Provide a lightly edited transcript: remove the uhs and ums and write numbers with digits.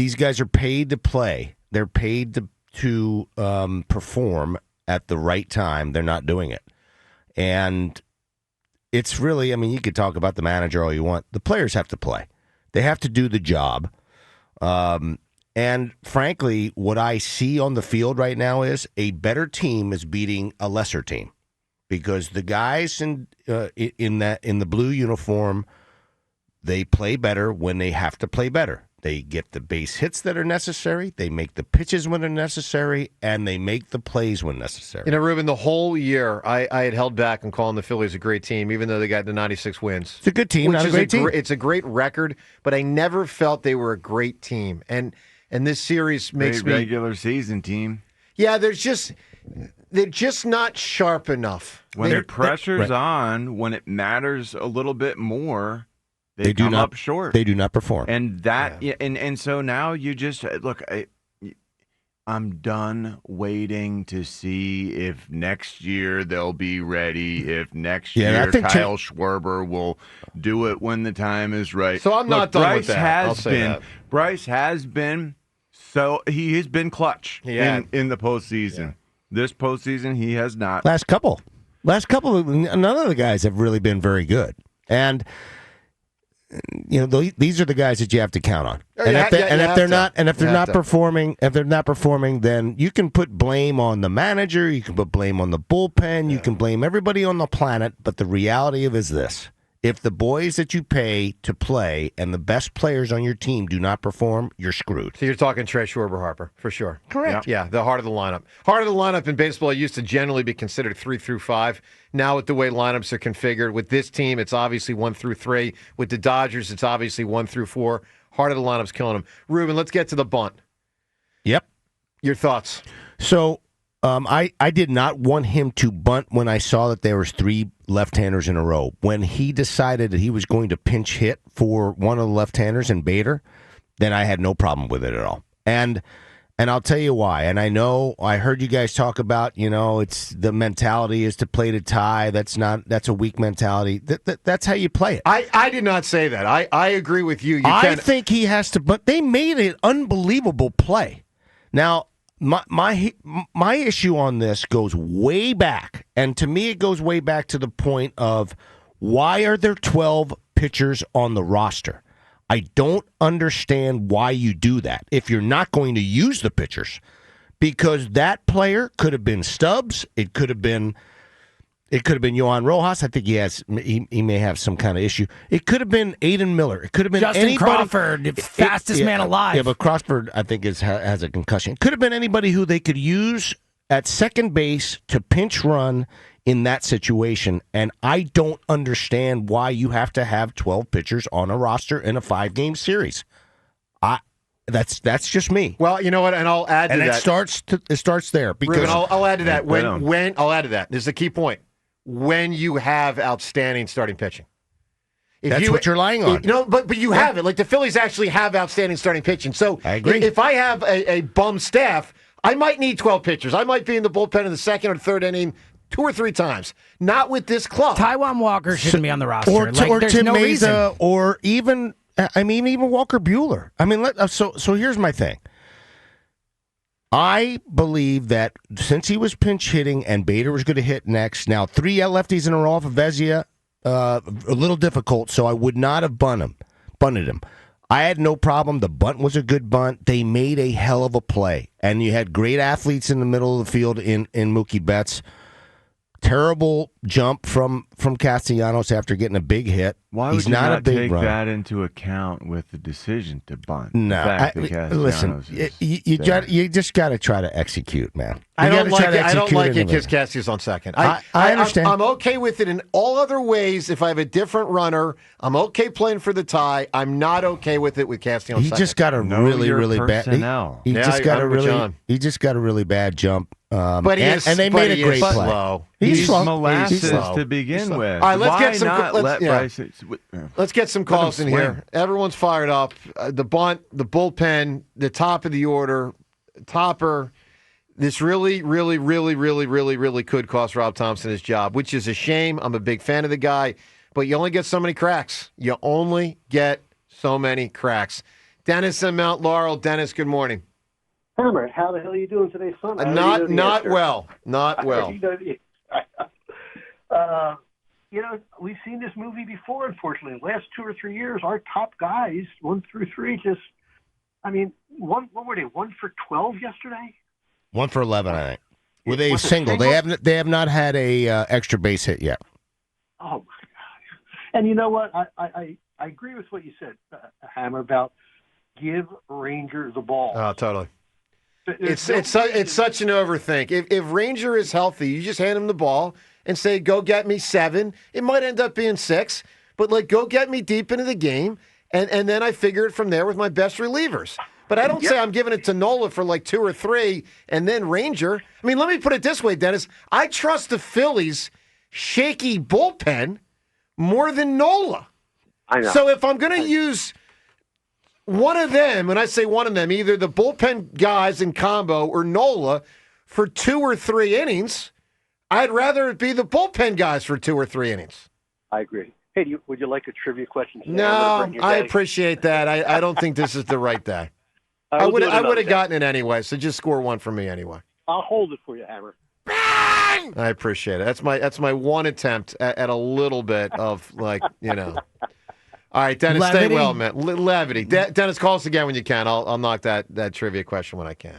these guys are paid to play. They're paid to perform at the right time. They're not doing it. And it's really, I mean, you could talk about the manager all you want. The players have to play. They have to do the job. And frankly, what I see on the field right now is a better team is beating a lesser team because the guys in the blue uniform, they play better when they have to play better. They get the base hits that are necessary, they make the pitches when they're necessary, and they make the plays when necessary. You know, Ruben, the whole year I had held back on calling the Phillies a great team, even though they got the 96 wins. It's a good team, not a great team. It's a great record, but I never felt they were a great team. And this series makes me... regular season team. Yeah, they're just not sharp enough. When the pressure's on, when it matters a little bit more... They come up short. They do not perform. And and so now you just look. I'm done waiting to see if next year they'll be ready. If next year Kyle Schwarber will do it when the time is right. So I'm not done with that. Bryce has been. So he has been clutch in the postseason. Yeah. This postseason, he has not. Last couple, none of the guys have really been very good. And you know, these are the guys that you have to count on. And if they're not performing, then you can put blame on the manager, you can put blame on the bullpen, you can blame everybody on the planet. But the reality of it is this: if the boys that you pay to play and the best players on your team do not perform, you're screwed. So you're talking Trea, Schwarber, Harper, for sure. Correct. Yeah, the heart of the lineup. Heart of the lineup in baseball used to generally be considered 3 through 5. Now with the way lineups are configured, with this team, it's obviously 1 through 3. With the Dodgers, it's obviously 1 through 4. Heart of the lineup's killing them. Ruben, let's get to the bunt. Yep. Your thoughts? So I did not want him to bunt when I saw that there was 3 left-handers in a row. When he decided that he was going to pinch hit for one of the left-handers in Bader, then I had no problem with it at all. And I'll tell you why. And I heard you guys talk about, it's the mentality is to play to tie. That's a weak mentality. That's how you play it. I did not say that. I agree with you. I think he has to, but they made an unbelievable play. Now, my issue on this goes way back, and to me it goes way back to the point of why are there 12 pitchers on the roster? I don't understand why you do that if you're not going to use the pitchers, because that player could have been Stubbs. It could have been Yohan Rojas. I think he may have some kind of issue. It could have been Aiden Miller. It could have been Justin anybody. Crawford, fastest man alive. Yeah, but Crawford, I think, has a concussion. It could have been anybody who they could use at second base to pinch run in that situation, and I don't understand why you have to have 12 pitchers on a roster in a 5-game series. That's just me. Well, you know what, and I'll add to that. And it starts there. Because Ruben, I'll add to that. I'll add to that. This is a key point. When you have outstanding starting pitching. That's what you're relying on. But you have it. Like the Phillies actually have outstanding starting pitching. So I agree. If I have a bum staff, I might need 12 pitchers. I might be in the bullpen in the second or third inning 2 or 3 times. Not with this club. Taijuan Walker shouldn't be on the roster. Or there's Tim no Mesa, reason. or even Walker Buehler. So here's my thing. I believe that since he was pinch hitting and Bader was going to hit next, now 3 lefties in a row off of Vezia, a little difficult, so I would not have bunted him. I had no problem. The bunt was a good bunt. They made a hell of a play. And you had great athletes in the middle of the field in Mookie Betts. Terrible jump from Castellanos after getting a big hit. Why would you not take that into account with the decision to bunt? No, listen, you just got to try to execute, man. I don't like it because Castellanos on second. I understand. I'm okay with it in all other ways. If I have a different runner, I'm okay playing for the tie. I'm not okay with it with Castellanos. He just got a really bad. He just got a really bad jump. But they made a great play. He's molasses to begin with. All right, let's get some calls in here. Everyone's fired up. The bunt, the bullpen, the top of the order, topper. This really could cost Rob Thomson his job, which is a shame. I'm a big fan of the guy, but you only get so many cracks. Dennis and Mount Laurel. Dennis, good morning. Hammer, how the hell are you doing today, son? Not well. We've seen this movie before, unfortunately. The last 2 or 3 years, our top guys, 1 through 3, what were they, 1 for 12 yesterday? 1 for 11, I think. With a single. They have not had a extra base hit yet. Oh, my God. And you know what? I agree with what you said, Hammer, about give Ranger the ball. Oh, totally. It's such an overthink. If Ranger is healthy, you just hand him the ball and say, go get me 7. It might end up being 6, but go get me deep into the game, and then I figure it from there with my best relievers. But I don't say I'm giving it to Nola for 2 or 3 and then Ranger. I mean, let me put it this way, Dennis. I trust the Phillies' shaky bullpen more than Nola. I know. So if I'm going to use one of them, when I say one of them, either the bullpen guys in combo or Nola for 2 or 3 innings, I'd rather it be the bullpen guys for 2 or 3 innings. I agree. Hey, would you like a trivia question? No, I appreciate that. I don't think this is the right day. I would have gotten it anyway, so just score 1 for me anyway. I'll hold it for you, Hammer. Bang! I appreciate it. That's my one attempt at a little bit of All right, Dennis, Levity. Stay well, man. Levity. Dennis, call us again when you can. I'll knock that trivia question when I can.